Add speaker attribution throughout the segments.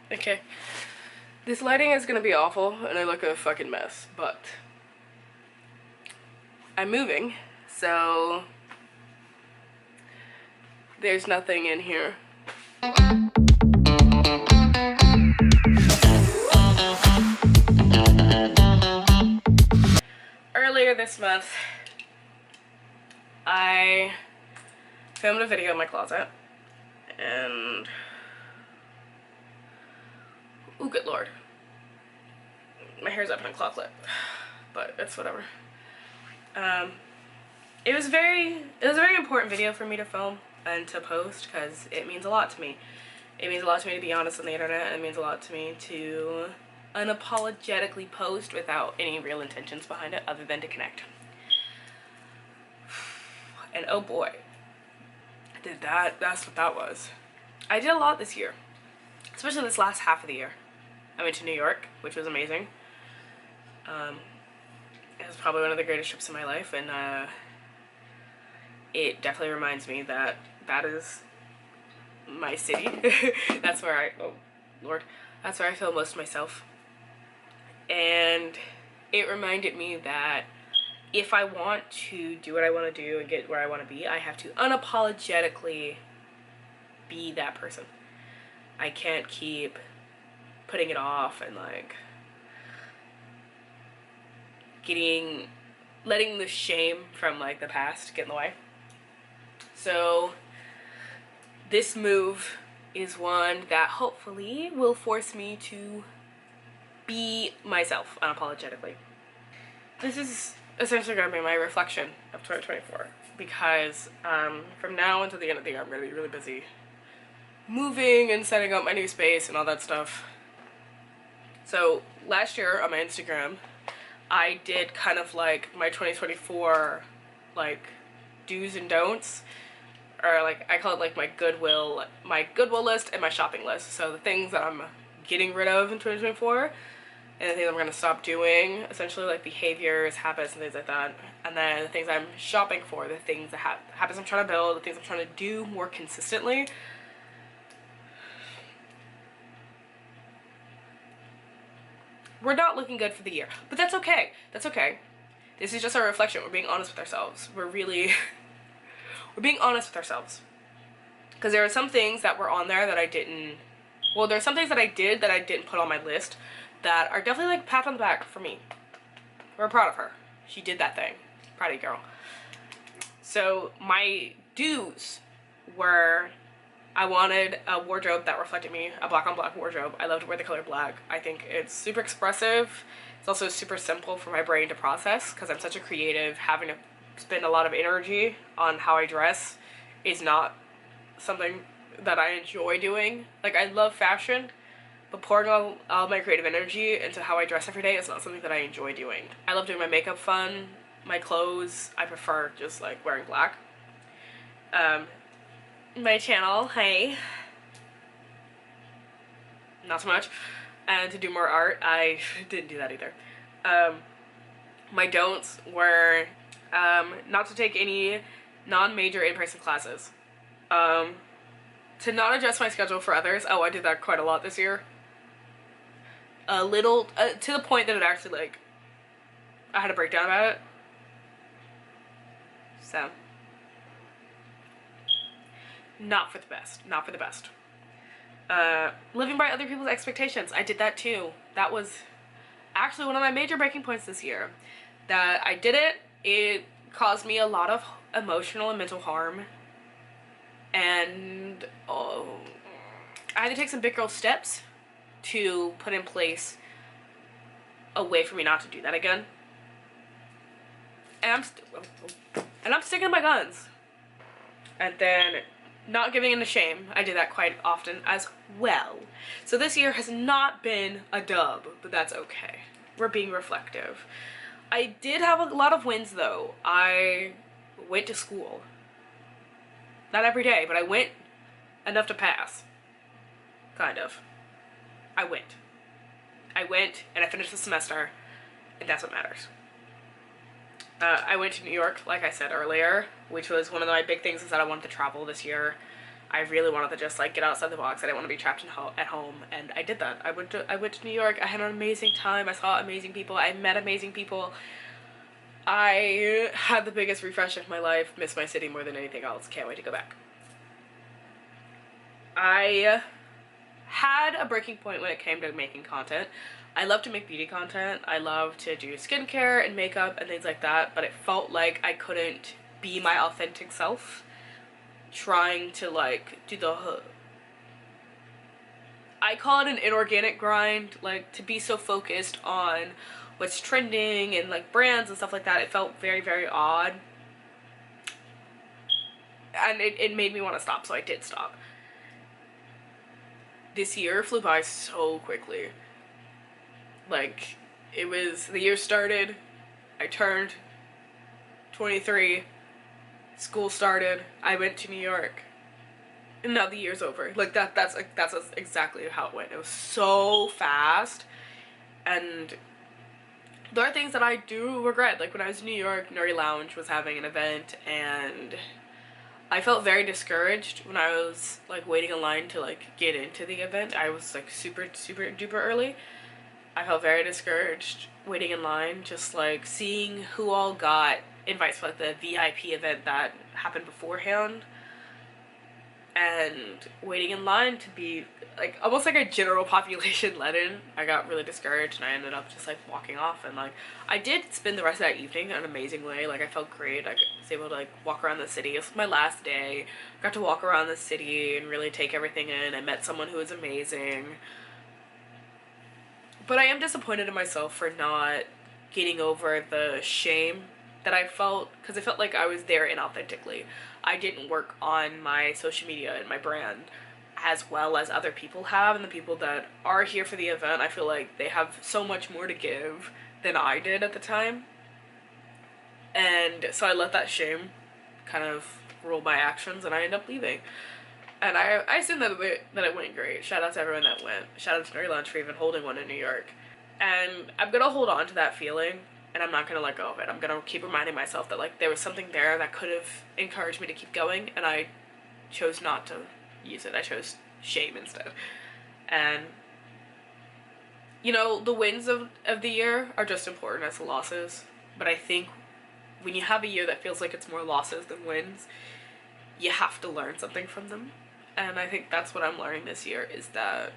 Speaker 1: Okay. This lighting is gonna be awful and I look a fucking mess, but I'm moving, so there's nothing in here. Earlier this month, I filmed a video in my closet, and oh good lord, my hair's up in a claw clip, but it's whatever. It was a very important video for me to film and to post because it means a lot to me. It means a lot to me to be honest on the internet, and it means a lot to me to unapologetically post without any real intentions behind it other than to connect. And oh boy, that's what that was. I did a lot this year, especially this last half of the year. I went to New York, which was amazing. It was probably one of the greatest trips of my life, and it definitely reminds me that that is my city. That's where oh lord, that's where I feel most of myself. And it reminded me that if I want to do what I want to do and get where I want to be, I have to unapologetically be that person. I can't keep putting it off and like letting the shame from like the past get in the way. So this move is one that hopefully will force me to be myself unapologetically. This is essentially going to be my reflection of 2024 because from now until the end of the year I'm going to be really busy moving and setting up my new space and all that stuff. So last year on my Instagram I did kind of like my 2024 like do's and don'ts, or like I call it like my goodwill list and my shopping list. So the things that I'm getting rid of in 2024 and the things I'm going to stop doing, essentially like behaviors, habits, and things like that. And then the things I'm shopping for, the things that habits I'm trying to build, the things I'm trying to do more consistently. We're not looking good for the year, but that's okay. That's okay. This is just our reflection. We're being honest with ourselves. We're being honest with ourselves. Because there are some things that were on there that I didn't, well, there are some things that I did that I didn't put on my list that are definitely like pat on the back for me. We're proud of her. She did that thing. Proud of you, girl. So my do's were, I wanted a wardrobe that reflected me, a black on black wardrobe. I love to wear the color black. I think it's super expressive. It's also super simple for my brain to process because I'm such a creative. Having to spend a lot of energy on how I dress is not something that I enjoy doing. Like, I love fashion, but pouring all my creative energy into how I dress every day is not something that I enjoy doing. I love doing my makeup fun, my clothes. I prefer just like wearing black. My channel, hey, not so much, and to do more art. I didn't do that either. My don'ts were not to take any non-major in-person classes, to not adjust my schedule for others. Oh, I did that quite a lot this year. A little to the point that it actually like I had a breakdown about it. So not for the best. Not for the best. Living by other people's expectations. I did that too. That was actually one of my major breaking points this year. That I did it. It caused me a lot of emotional and mental harm. And I had to take some big girl steps to put in place a way for me not to do that again. And I'm sticking to my guns. And then not giving in to shame. I did that quite often as well. So this year has not been a dub, but that's okay. We're being reflective. I did have a lot of wins though. I went to school. Not every day, but I went enough to pass. Kind of. I went and I finished the semester, and that's what matters. I went to New York, like I said earlier, which was one of my big things, is that I wanted to travel this year. I really wanted to just like get outside the box. I didn't want to be trapped at home, and I did that. I went to New York. I had an amazing time. I saw amazing people. I met amazing people. I had the biggest refresh of my life. Miss my city more than anything else. Can't wait to go back. I had a breaking point when it came to making content. I love to make beauty content. I love to do skincare and makeup and things like that, but it felt like I couldn't be my authentic self trying to like do the, I call it an inorganic grind, like to be so focused on what's trending and like brands and stuff like that. It felt very, very odd, and it made me want to stop, so I did stop. This year flew by so quickly. Like, it was, the year started, I turned 23, school started, I went to New York, and now the year's over. Like, that's exactly how it went. It was so fast, and there are things that I do regret. Like, when I was in New York, Nuri Lounge was having an event, and I felt very discouraged when I was, like, waiting in line to, like, get into the event. I was, like, super duper early. I felt very discouraged waiting in line, just, like, seeing who all got invites for, like, the VIP event that happened beforehand, and waiting in line to be, like, almost like a general population let in. I got really discouraged, and I ended up just, like, walking off, and, like, I did spend the rest of that evening in an amazing way. Like, I felt great. I was able to, like, walk around the city. It was my last day. I got to walk around the city and really take everything in. I met someone who was amazing. But I am disappointed in myself for not getting over the shame that I felt, because I felt like I was there inauthentically. I didn't work on my social media and my brand as well as other people have, and the people that are here for the event, I feel like they have so much more to give than I did at the time. And so I let that shame kind of rule my actions, and I ended up leaving. And I assume that it went great. Shout out to everyone that went. Shout out to Nuri Lounge for even holding one in New York. And I'm gonna hold on to that feeling, and I'm not gonna let go of it. I'm gonna keep reminding myself that, like, there was something there that could have encouraged me to keep going, and I chose not to use it. I chose shame instead. And, you know, the wins of the year are just important as the losses. But I think when you have a year that feels like it's more losses than wins, you have to learn something from them. And I think that's what I'm learning this year, is that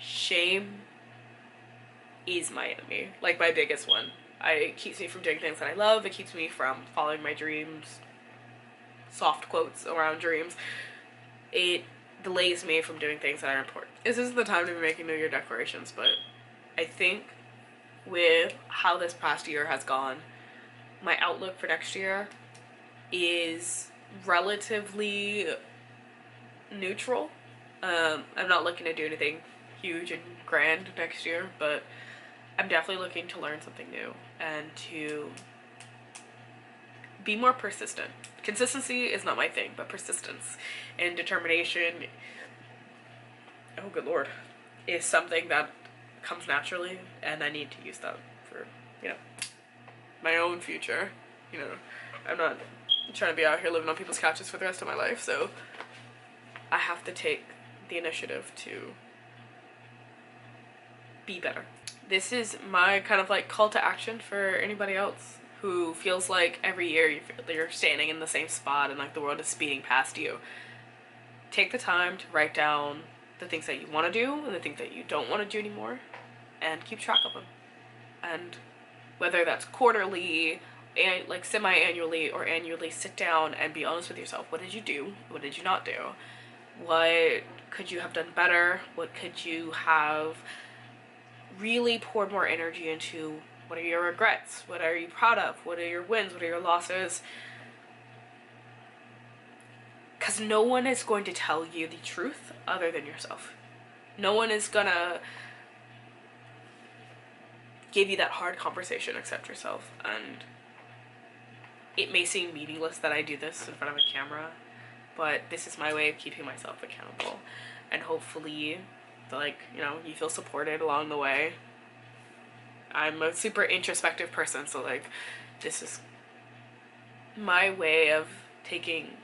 Speaker 1: shame is my enemy. Like, my biggest one. It keeps me from doing things that I love. It keeps me from following my dreams. Soft quotes around dreams. It delays me from doing things that are important. This isn't the time to be making New Year declarations, but I think with how this past year has gone, my outlook for next year is relatively neutral. I'm not looking to do anything huge and grand next year, but I'm definitely looking to learn something new and to be more persistent. Consistency is not my thing, but persistence and determination, oh good lord, is something that comes naturally, and I need to use that for, you know, my own future. You know, I'm not trying to be out here living on people's couches for the rest of my life, so I have to take the initiative to be better. This is my kind of like call to action for anybody else who feels like every year you feel like you're standing in the same spot and like the world is speeding past you. Take the time to write down the things that you want to do and the things that you don't want to do anymore, and keep track of them. And whether that's quarterly, and like semi-annually or annually, sit down and be honest with yourself. What did you do? What did you not do? What could you have done better? What could you have really poured more energy into? What are your regrets? What are you proud of? What are your wins? What are your losses? Because no one is going to tell you the truth other than yourself. No one is gonna give you that hard conversation except yourself. And it may seem meaningless that I do this in front of a camera, but this is my way of keeping myself accountable. And hopefully, like, you know, you feel supported along the way. I'm a super introspective person, so like, this is my way of taking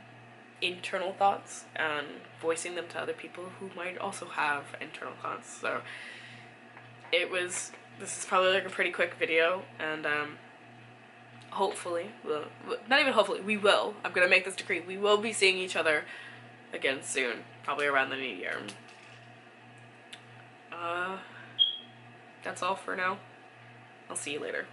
Speaker 1: internal thoughts and voicing them to other people who might also have internal thoughts. So this is probably like a pretty quick video, and hopefully, well, not even hopefully, we will. I'm gonna make this decree. We will be seeing each other again soon, probably around the new year. That's all for now. I'll see you later.